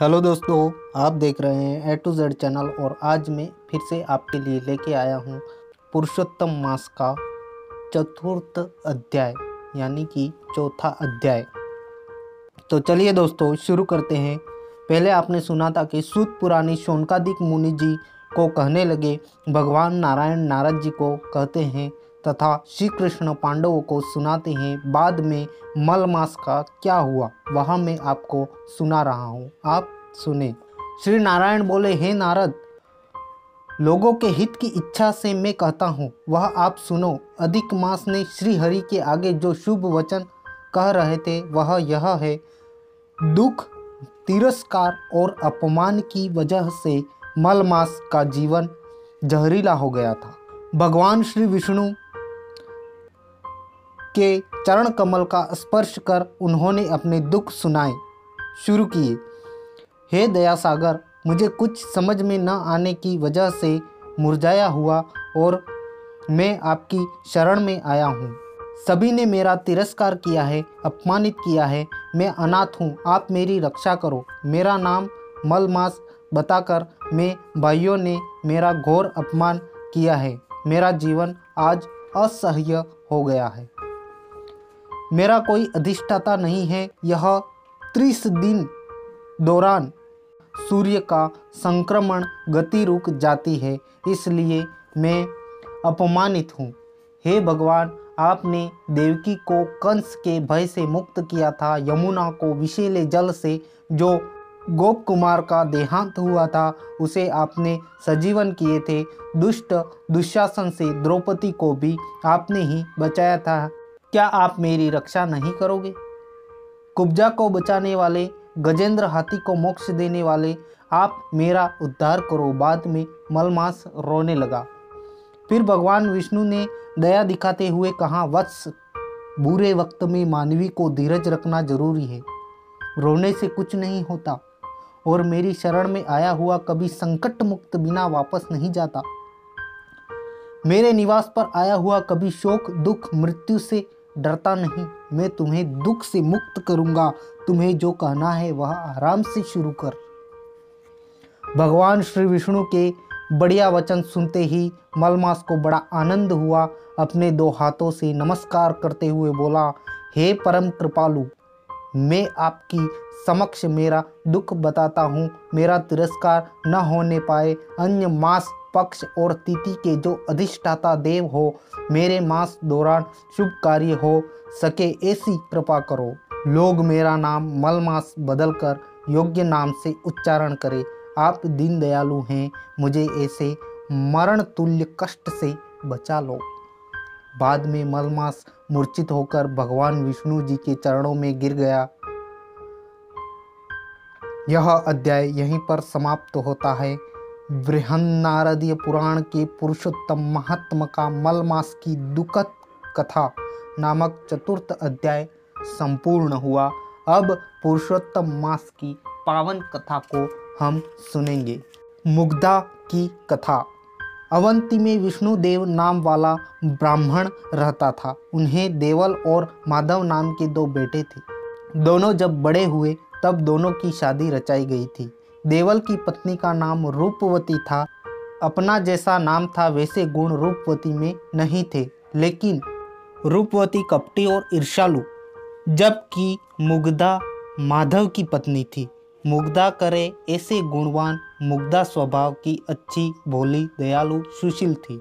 Hello दोस्तों, आप देख रहे हैं A to Z चैनल और आज मैं फिर से आपके लिए लेके आया हूँ पुरुषोत्तम मास का चतुर्थ अध्याय यानी कि चौथा अध्याय। तो चलिए दोस्तों शुरू करते हैं। पहले आपने सुना था कि सूत पुरानी शौनकादिक मुनि जी को कहने लगे, भगवान नारायण नारद जी को कहते हैं तथा श्री कृष्ण पांडवों को सुनाते हैं। बाद में मल मास का क्या हुआ वह मैं आपको सुना रहा हूँ, आप सुने। श्री नारायण बोले, हे नारद, लोगों के हित की इच्छा से मैं कहता हूँ, वह आप सुनो। अधिक मास ने श्री हरि के आगे जो शुभ वचन कह रहे थे वह यह है, दुख, तिरस्कार और अपमान की वजह से मल मास का जीवन जहरीला हो गया था। भगवान श्री विष्णु के चरण कमल का स्पर्श कर उन्होंने अपने दुख सुनाए शुरू किए। हे दया सागर, मुझे कुछ समझ में न आने की वजह से मुरझाया हुआ और मैं आपकी शरण में आया हूँ। सभी ने मेरा तिरस्कार किया है, अपमानित किया है। मैं अनाथ हूँ, आप मेरी रक्षा करो। मेरा नाम मलमास बताकर मैं भाइयों ने मेरा घोर अपमान किया है। मेरा जीवन आज असह्य हो गया है। मेरा कोई अधिष्ठाता नहीं है। यह 30 दिन दौरान सूर्य का संक्रमण गति रुक जाती है, इसलिए मैं अपमानित हूँ। हे भगवान, आपने देवकी को कंस के भय से मुक्त किया था। यमुना को विषैले जल से जो गोप कुमार का देहांत हुआ था उसे आपने सजीवन किए थे। दुष्ट दुशासन से द्रौपदी को भी आपने ही बचाया था। क्या आप मेरी रक्षा नहीं करोगे? कुब्जा को बचाने वाले, गजेंद्र हाथी को मोक्ष देने वाले, आप मेरा उद्धार करो। बाद में मलमास रोने लगा। फिर भगवान विष्णु ने दया दिखाते हुए कहा, वत्स, बुरे वक्त में मानवी को धीरज रखना जरूरी है। रोने से कुछ नहीं होता और मेरी शरण में आया हुआ कभी संकट मुक्त बिना वापस नहीं जाता। मेरे निवास पर आया हुआ कभी शोक, दुख, मृत्यु से डरता नहीं। मैं तुम्हें दुख से मुक्त करूंगा। तुम्हें जो कहना है वह आराम से शुरू कर। भगवान श्री विष्णु के बढ़िया वचन सुनते ही मलमास को बड़ा आनंद हुआ। अपने 2 हाथों से नमस्कार करते हुए बोला, हे परम कृपालु, मैं आपकी समक्ष मेरा दुख बताता हूँ। मेरा तिरस्कार न होने पाए। अन्य मास, पक्ष और तिथि के जो अधिष्ठाता देव हो, मेरे मास दौरान शुभ कार्य हो सके ऐसी कृपा करो। लोग मेरा नाम मलमास बदलकर योग्य नाम से उच्चारण करें। आप दीन दयालु हैं, मुझे ऐसे मरण तुल्य कष्ट से बचा लो। बाद में मलमास मूर्छित होकर भगवान विष्णु जी के चरणों में गिर गया। यह अध्याय यहीं पर समाप्त होता है। बृहन्नारदीय पुराण के पुरुषोत्तम महात्मा का मलमास की दुखद कथा नामक चतुर्थ अध्याय संपूर्ण हुआ। अब पुरुषोत्तम मास की पावन कथा को हम सुनेंगे। मुग्धा की कथा। अवंती में विष्णुदेव नाम वाला ब्राह्मण रहता था। उन्हें देवल और माधव नाम के 2 बेटे थे। दोनों जब बड़े हुए तब दोनों की शादी रचाई गई थी। देवल की पत्नी का नाम रूपवती था। अपना जैसा नाम था वैसे गुण रूपवती में नहीं थे, लेकिन रूपवती कपटी और ईर्ष्यालु, जबकि मुग्धा माधव की पत्नी थी। मुग्धा करे ऐसे गुणवान, मुग्धा स्वभाव की अच्छी, भोली, दयालु, सुशील थी।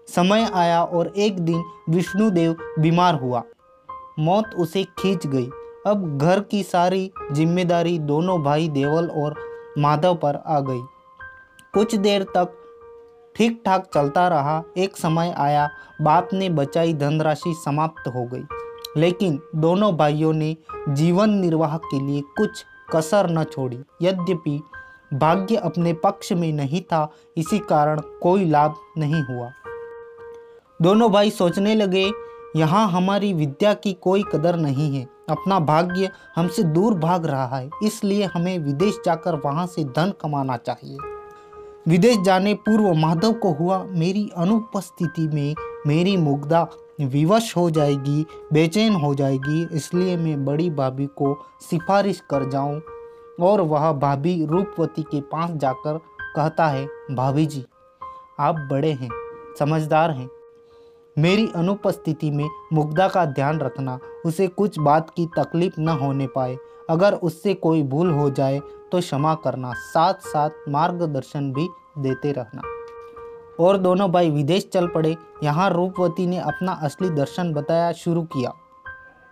समय आया और एक दिन विष्णुदेव बीमार हुआ। मौत उसे खींच गई। अब घर की सारी जिम्मेदारी दोनों भाई देवल और माधव पर आ गई। कुछ देर तक ठीक ठाक चलता रहा। एक समय आया, बाप ने बचाई धनराशि समाप्त हो गई, लेकिन दोनों भाइयों ने जीवन निर्वाह के लिए कुछ कसर न छोड़ी। यद्यपि भाग्य अपने पक्ष में नहीं था, इसी कारण कोई लाभ नहीं हुआ। दोनों भाई सोचने लगे, यहाँ हमारी विद्या की कोई कदर नहीं है। अपना भाग्य हमसे दूर भाग रहा है, इसलिए हमें विदेश जाकर वहाँ से धन कमाना चाहिए। विदेश जाने पूर्व माधव को हुआ, मेरी अनुपस्थिति में मेरी मुग्धा विवश हो जाएगी, बेचैन हो जाएगी, इसलिए मैं बड़ी भाभी को सिफारिश कर जाऊं और वह भाभी रूपवती के पास जाकर कहता है, भाभी जी, आप बड़े हैं, समझदार हैं, मेरी अनुपस्थिति में मुग्धा का ध्यान रखना, उसे कुछ बात की तकलीफ न होने पाए, अगर उससे कोई भूल हो जाए तो क्षमा करना, साथ साथ मार्गदर्शन भी देते रहना। और दोनों भाई विदेश चल पड़े। यहाँ रूपवती ने अपना असली दर्शन बताया शुरू किया।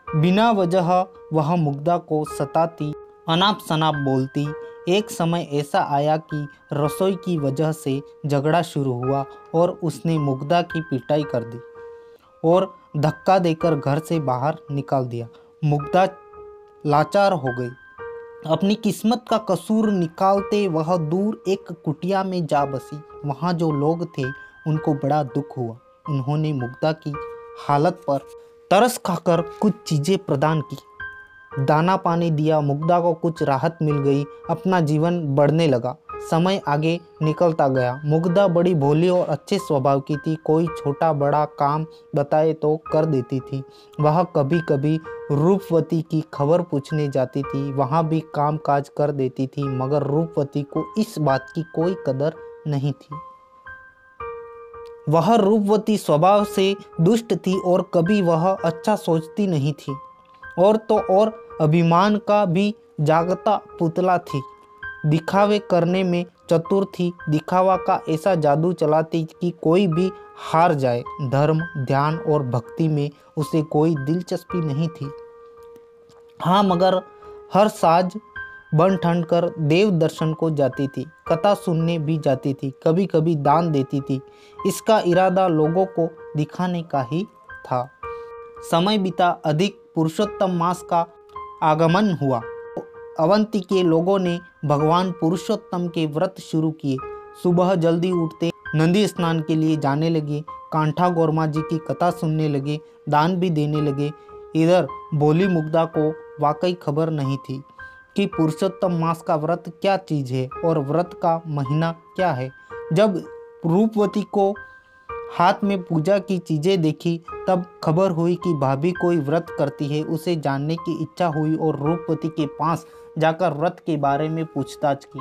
बिना वजह वह मुग्धा को सताती, अनाप शनाप बोलती। एक समय ऐसा आया कि रसोई की वजह से झगड़ा शुरू हुआ और उसने मुग्धा की पिटाई कर दी और धक्का देकर घर से बाहर निकाल दिया। मुग्धा लाचार हो गई। अपनी किस्मत का कसूर निकालते वह दूर एक कुटिया में जा बसी। वहाँ जो लोग थे उनको बड़ा दुख हुआ। उन्होंने मुग्धा की हालत पर तरस खाकर कुछ चीज़ें प्रदान की, दाना पानी दिया। मुग्धा को कुछ राहत मिल गई, अपना जीवन बढ़ने लगा। समय आगे निकलता गया। मुग्धा बड़ी भोली और अच्छे स्वभाव की थी। कोई छोटा बड़ा काम बताए तो कर देती थी। वह कभी कभी रूपवती की खबर पूछने जाती थी, वहाँ भी काम काज कर देती थी, मगर रूपवती को इस बात की कोई कदर नहीं थी। वह रूपवती स्वभाव से दुष्ट थी और कभी वह अच्छा सोचती नहीं थी, और तो और अभिमान का भी जागता पुतला थी। दिखावे करने में चतुर थी। दिखावा का ऐसा जादू चलाती कि कोई भी हार जाए। धर्म, ध्यान और भक्ति में उसे कोई दिलचस्पी नहीं थी। हाँ, मगर हर साज बन ठन कर देव दर्शन को जाती थी, कथा सुनने भी जाती थी, कभी कभी दान देती थी। इसका इरादा लोगों को दिखाने का ही था। समय बीता, अधिक पुरुषोत्तम मास का आगमन हुआ। अवंती के लोगों ने भगवान पुरुषोत्तम के व्रत शुरू किए। सुबह जल्दी उठते, नदी स्नान के लिए जाने लगे, कांठा गोरमा जी की कथा सुनने लगे, दान भी देने लगे। इधर बोली मुग्धा को वाकई खबर नहीं थी कि पुरुषोत्तम मास का व्रत क्या चीज़ है और व्रत का महीना क्या है। जब रूपवती को हाथ में पूजा की चीज़ें देखी तब खबर हुई कि भाभी कोई व्रत करती है। उसे जानने की इच्छा हुई और रूपवती के पास जाकर व्रत के बारे में पूछताछ की,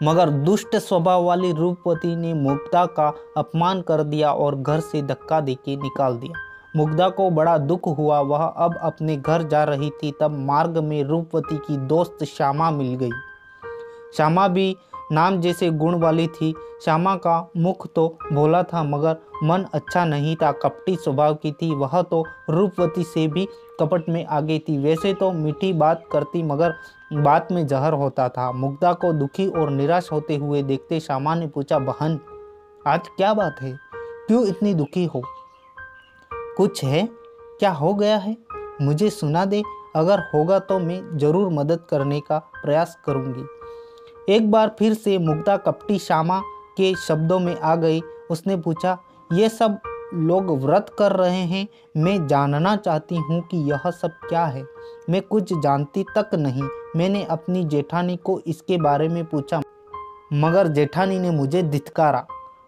मगर दुष्ट स्वभाव वाली रूपवती ने मुग्धा का अपमान कर दिया और घर से धक्का देके निकाल दिया। मुग्धा को बड़ा दुख हुआ। वह अब अपने घर जा रही थी, तब मार्ग में रूपवती की दोस्त श्यामा मिल गई। श्यामा भी नाम जैसे गुण वाली थी। श्यामा का मुख तो भोला था मगर मन अच्छा नहीं था, कपटी स्वभाव की थी। वह तो रूपवती से भी कपट में आगे थी। वैसे तो मीठी बात करती मगर बात में जहर होता था। मुग्धा को दुखी और निराश होते हुए देखते श्यामा ने पूछा, बहन आज क्या बात है, क्यों इतनी दुखी हो? कुछ है? क्या हो गया है? मुझे सुना दे, अगर होगा तो मैं जरूर मदद करने का प्रयास करूंगी। एक बार फिर से मुग्धा कपटी श्यामा के शब्दों में आ गई। उसने पूछा, ये सब लोग व्रत कर रहे हैं, मैं जानना चाहती हूँ कि यह सब क्या है। मैं कुछ जानती तक नहीं। मैंने अपनी जेठानी को इसके बारे में पूछा, मगर जेठानी ने मुझे धिक्कारा।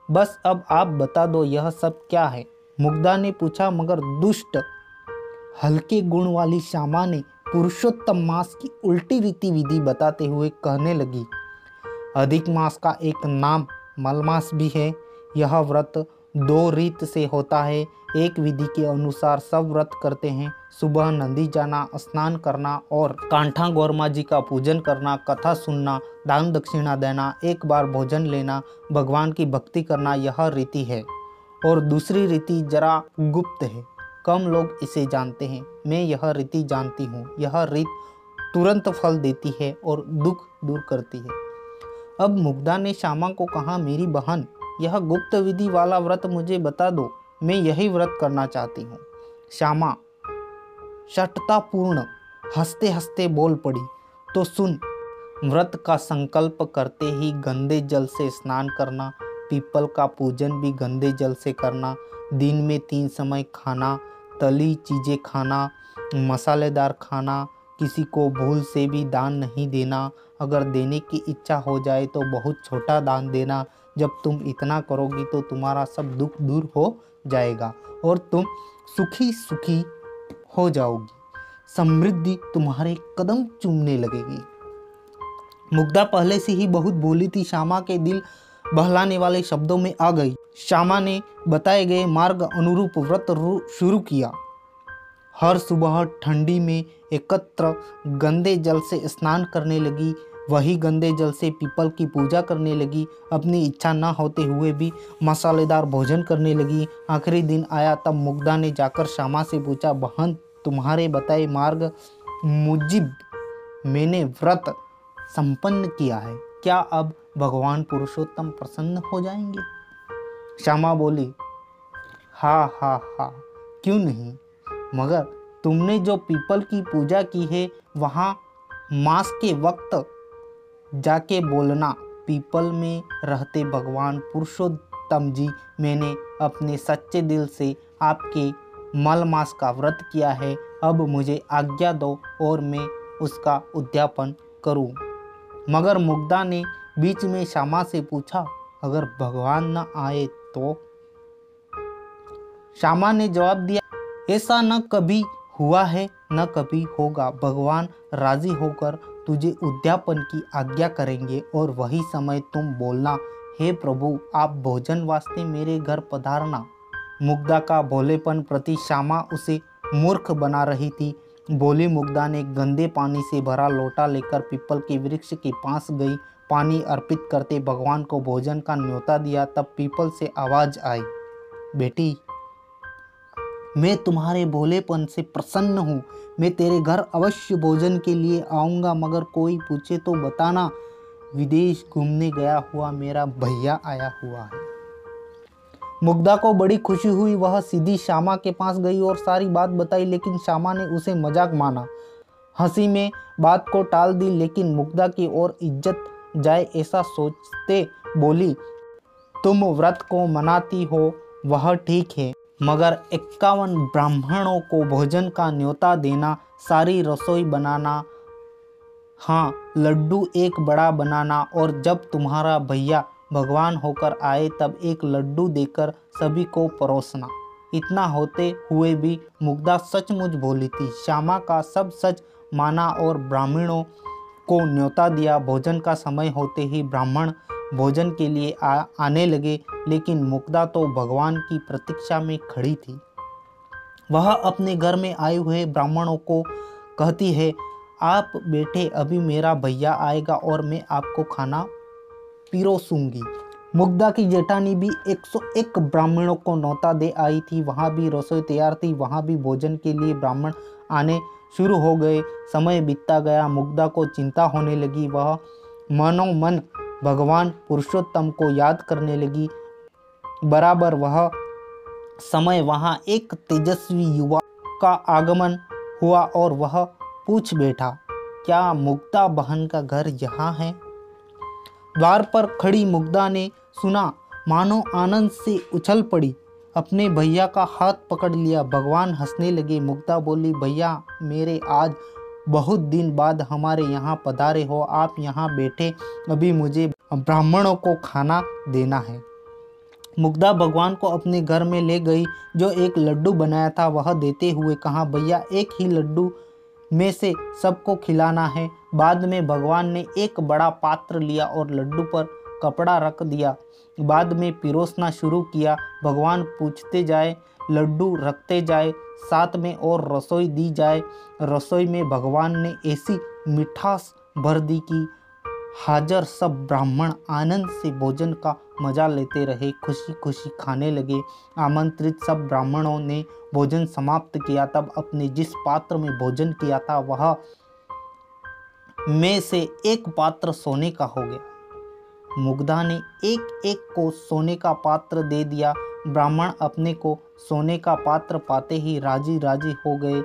बस अब आप बता दो यह सब क्या है। मुग्धा ने पूछा, मगर दुष्ट हल्के गुण वाली श्यामा ने पुरुषोत्तम मास की उल्टी रीति विधि बताते हुए कहने लगी, अधिक मास का एक नाम मलमास भी है। यह व्रत 2 रीत से होता है। एक विधि के अनुसार सब व्रत करते हैं। सुबह नदी जाना, स्नान करना और कांठा गोरमा जी का पूजन करना, कथा सुनना, दान दक्षिणा देना, एक बार भोजन लेना, भगवान की भक्ति करना, यह रीति है। और दूसरी रीति जरा गुप्त है, कम लोग इसे जानते हैं। मैं यह रीति जानती हूँ। यह रीत तुरंत फल देती है और दुख दूर करती है। अब मुग्धा ने श्यामा को कहा, मेरी बहन यह गुप्त विधि वाला व्रत मुझे बता दो, मैं यही व्रत करना चाहती हूँ। श्यामा शठतापूर्ण हंसते हंसते बोल पड़ी, तो सुन, व्रत का संकल्प करते ही गंदे जल से स्नान करना, पीपल का पूजन भी गंदे जल से करना, दिन में 3 समय खाना, तली चीज़ें खाना, मसालेदार खाना, किसी को भूल से भी दान नहीं देना, अगर देने की इच्छा हो जाए तो बहुत छोटा दान देना। जब तुम इतना करोगी तो तुम्हारा सब दुख दूर हो जाएगा और तुम सुखी सुखी हो जाओगी। समृद्धि तुम्हारे कदम चूमने लगेगी। मुग्धा पहले से ही बहुत भोली थी। श्यामा के दिल बहलाने वाले शब्दों में आ गई। श्यामा ने बताए गए मार्ग अनुरूप व्रत शुरू किया। हर सुबह ठंडी में एकत्र गंदे जल से स्नान करने लगी। वही गंदे जल से पीपल की पूजा करने लगी। अपनी इच्छा न होते हुए भी मसालेदार भोजन करने लगी। आखिरी दिन आया तब मुग्धा ने जाकर श्यामा से पूछा, बहन, तुम्हारे बताए मार्ग मुजिब मैंने व्रत संपन्न किया है, क्या अब भगवान पुरुषोत्तम प्रसन्न हो जाएंगे? श्यामा बोली, हाँ हाँ हाँ, क्यों नहीं, मगर तुमने जो पीपल की पूजा की है वहाँ मास के वक्त जाके बोलना, पीपल में रहते भगवान पुरुषोत्तम जी, मैंने अपने सच्चे दिल से आपके मल मास का व्रत किया है। अब मुझे आज्ञा दो और मैं उसका उद्यापन करूं। मगर मुग्धा ने बीच में श्यामा से पूछा, अगर भगवान न आए तो? श्यामा ने जवाब दिया, ऐसा न कभी हुआ है न कभी होगा। भगवान राजी होकर तुझे उद्यापन की आज्ञा करेंगे और वही समय तुम बोलना, हे प्रभु, आप भोजन वास्ते मेरे घर पधारना। मुग्धा का भोलेपन प्रति श्यामा उसे मूर्ख बना रही थी। बोली मुग्धा ने गंदे पानी से भरा लोटा लेकर पीपल के वृक्ष के पास गई। पानी अर्पित करते भगवान को भोजन का न्योता दिया। तब पीपल से आवाज आई, बेटी, मैं तुम्हारे भोलेपन से प्रसन्न हूँ। मैं तेरे घर अवश्य भोजन के लिए आऊँगा, मगर कोई पूछे तो बताना, विदेश घूमने गया हुआ मेरा भैया आया हुआ है। मुग्धा को बड़ी खुशी हुई। वह सीधी श्यामा के पास गई और सारी बात बताई, लेकिन श्यामा ने उसे मजाक माना। हंसी में बात को टाल दी, लेकिन मुग्धा की और इज्जत जाए ऐसा सोचते बोली, तुम व्रत को मनाती हो वह ठीक है, मगर 51 ब्राह्मणों को भोजन का न्योता देना, सारी रसोई बनाना, हाँ, लड्डू एक बड़ा बनाना, और जब तुम्हारा भैया भगवान होकर आए तब एक लड्डू देकर सभी को परोसना। इतना होते हुए भी मुग्धा सचमुच भोली थी। श्यामा का सब सच माना और ब्राह्मणों को न्योता दिया। भोजन का समय होते ही ब्राह्मण भोजन के लिए आने लगे, लेकिन मुग्धा तो भगवान की प्रतीक्षा में खड़ी थी। वह अपने घर में आए हुए ब्राह्मणों को कहती है, आप बैठे, अभी मेरा भैया आएगा और मैं आपको खाना पिरोसूंगी। मुग्धा की जेठानी भी 101 ब्राह्मणों को न्योता दे आई थी। वहाँ भी रसोई तैयार थी। वहाँ भी भोजन के लिए ब्राह्मण आने शुरू हो गए। समय बीतता गया। मुग्धा को चिंता होने लगी। वह मनो मन भगवान पुरुषोत्तम को याद करने लगी। बराबर वह समय वहाँ एक तेजस्वी युवा का आगमन हुआ और वह पूछ बैठा, क्या मुग्धा बहन का घर यहाँ है? द्वार पर खड़ी मुग्धा ने सुना, मानो आनंद से उछल पड़ी, अपने भैया का हाथ पकड़ लिया। भगवान हंसने लगे। मुग्धा बोली, भैया मेरे, आज बहुत दिन बाद हमारे यहाँ पधारे हो, आप यहाँ बैठे, अभी मुझे ब्राह्मणों को खाना देना है। मुग्धा भगवान को अपने घर में ले गई। जो एक लड्डू बनाया था वह देते हुए कहा, भैया एक ही लड्डू में से सबको खिलाना है। बाद में भगवान ने एक बड़ा पात्र लिया और लड्डू पर कपड़ा रख दिया। बाद में पिरोसना शुरू किया। भगवान पूछते जाए, लड्डू रखते जाए, साथ में और रसोई दी जाए। रसोई में भगवान ने ऐसी मिठास भर दी कि हाजर सब ब्राह्मण आनंद से भोजन का मजा लेते रहे, खुशी खुशी खाने लगे। आमंत्रित सब ब्राह्मणों ने भोजन समाप्त किया। तब अपने जिस पात्र में भोजन किया था वह में से एक पात्र सोने का हो गया। मुग्धा ने एक एक को सोने का पात्र दे दिया। ब्राह्मण अपने को सोने का पात्र पाते ही राजी राजी हो गए,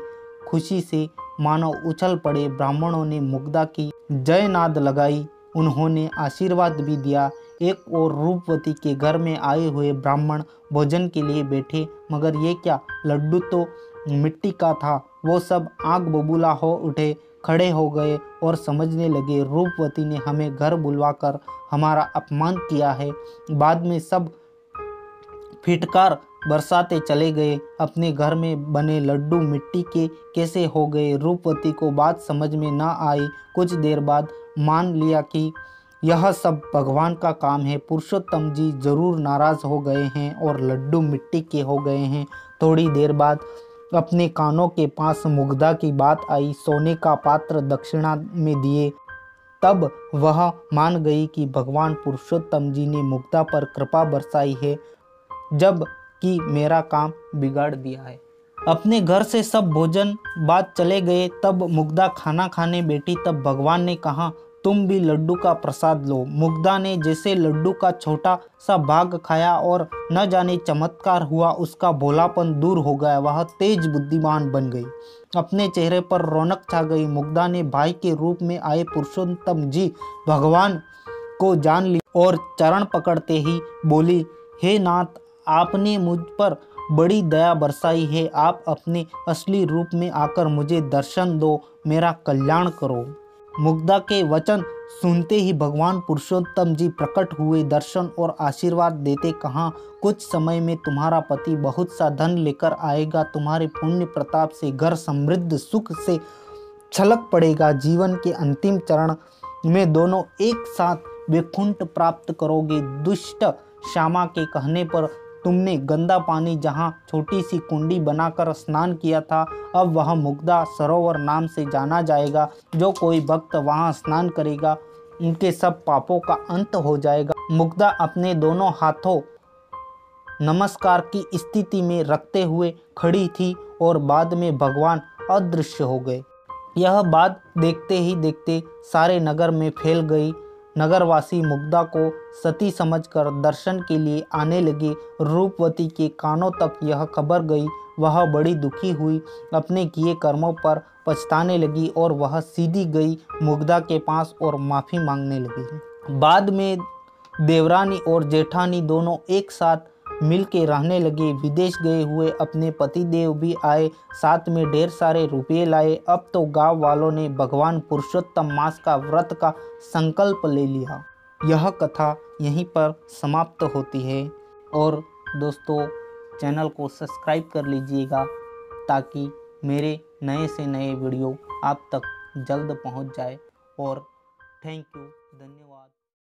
खुशी से मानो उछल पड़े। ब्राह्मणों ने मुग्धा की जयनाद लगाई, उन्होंने आशीर्वाद भी दिया। एक और रूपवती के घर में आए हुए ब्राह्मण भोजन के लिए बैठे, मगर ये क्या, लड्डू तो मिट्टी का था। वो सब आग बबूला हो उठे, खड़े हो गए और समझने लगे, रूपवती ने हमें घर बुलवाकर हमारा अपमान किया है। बाद में सब फिटकार बरसाते चले गए। अपने घर में बने लड्डू मिट्टी के कैसे हो गए? रूपवती को बात समझ में न आई। कुछ देर बाद मान लिया कि यह सब भगवान का काम है। पुरुषोत्तम जी जरूर नाराज हो गए हैं और लड्डू मिट्टी के हो गए हैं। थोड़ी देर बाद अपने कानों के पास मुग्धा की बात आई। सोने का पात्र दक्षिणा में दिए तब वह मान गई कि भगवान पुरुषोत्तम जी ने मुग्धा पर कृपा बरसाई है, जब कि मेरा काम बिगाड़ दिया है। अपने घर से सब भोजन बाद चले गए। तब मुग्धा खाना खाने बैठी, तब भगवान ने कहा, तुम भी लड्डू का प्रसाद लो। मुग्धा ने जैसे लड्डू का छोटा सा भाग खाया और न जाने चमत्कार हुआ, उसका भोलापन दूर हो गया। वह तेज बुद्धिमान बन गई, अपने चेहरे पर रौनक छा गई। मुग्धा ने भाई के रूप में आए पुरुषोत्तम जी भगवान को जान ली और चरण पकड़ते ही बोली, हे नाथ, आपने मुझ पर बड़ी दया बरसाई है। आप अपने असली रूप में आकर मुझे दर्शन दो, मेरा कल्याण करो। मुग्धा के वचन सुनते ही भगवान पुरुषोत्तम जी प्रकट हुए। दर्शन और आशीर्वाद देते कहा, कुछ समय में तुम्हारा पति बहुत सा धन लेकर आएगा। तुम्हारे पुण्य प्रताप से घर समृद्ध सुख से छलक पड़ेगा। जीवन के अंतिम चरण में दोनों एक साथ वैकुंठ प्राप्त करोगे। दुष्ट श्यामा के कहने पर तुमने गंदा पानी जहाँ छोटी सी कुंडी बनाकर स्नान किया था, अब वह मुग्धा सरोवर नाम से जाना जाएगा। जो कोई भक्त वहाँ स्नान करेगा, उनके सब पापों का अंत हो जाएगा। मुग्धा अपने दोनों हाथों नमस्कार की स्थिति में रखते हुए खड़ी थी और बाद में भगवान अदृश्य हो गए। यह बात देखते ही देखते सारे नगर में फैल गई। नगरवासी मुग्धा को सती समझकर दर्शन के लिए आने लगे। रूपवती के कानों तक यह खबर गई। वह बड़ी दुखी हुई, अपने किए कर्मों पर पछताने लगी और वह सीधी गई मुग्धा के पास और माफ़ी मांगने लगी। बाद में देवरानी और जेठानी दोनों एक साथ मिल के रहने लगे। विदेश गए हुए अपने पतिदेव भी आए, साथ में ढेर सारे रुपये लाए। अब तो गांव वालों ने भगवान पुरुषोत्तम मास का व्रत का संकल्प ले लिया। यह कथा यहीं पर समाप्त होती है। और दोस्तों, चैनल को सब्सक्राइब कर लीजिएगा ताकि मेरे नए से नए वीडियो आप तक जल्द पहुंच जाए। और थैंक यू, धन्यवाद।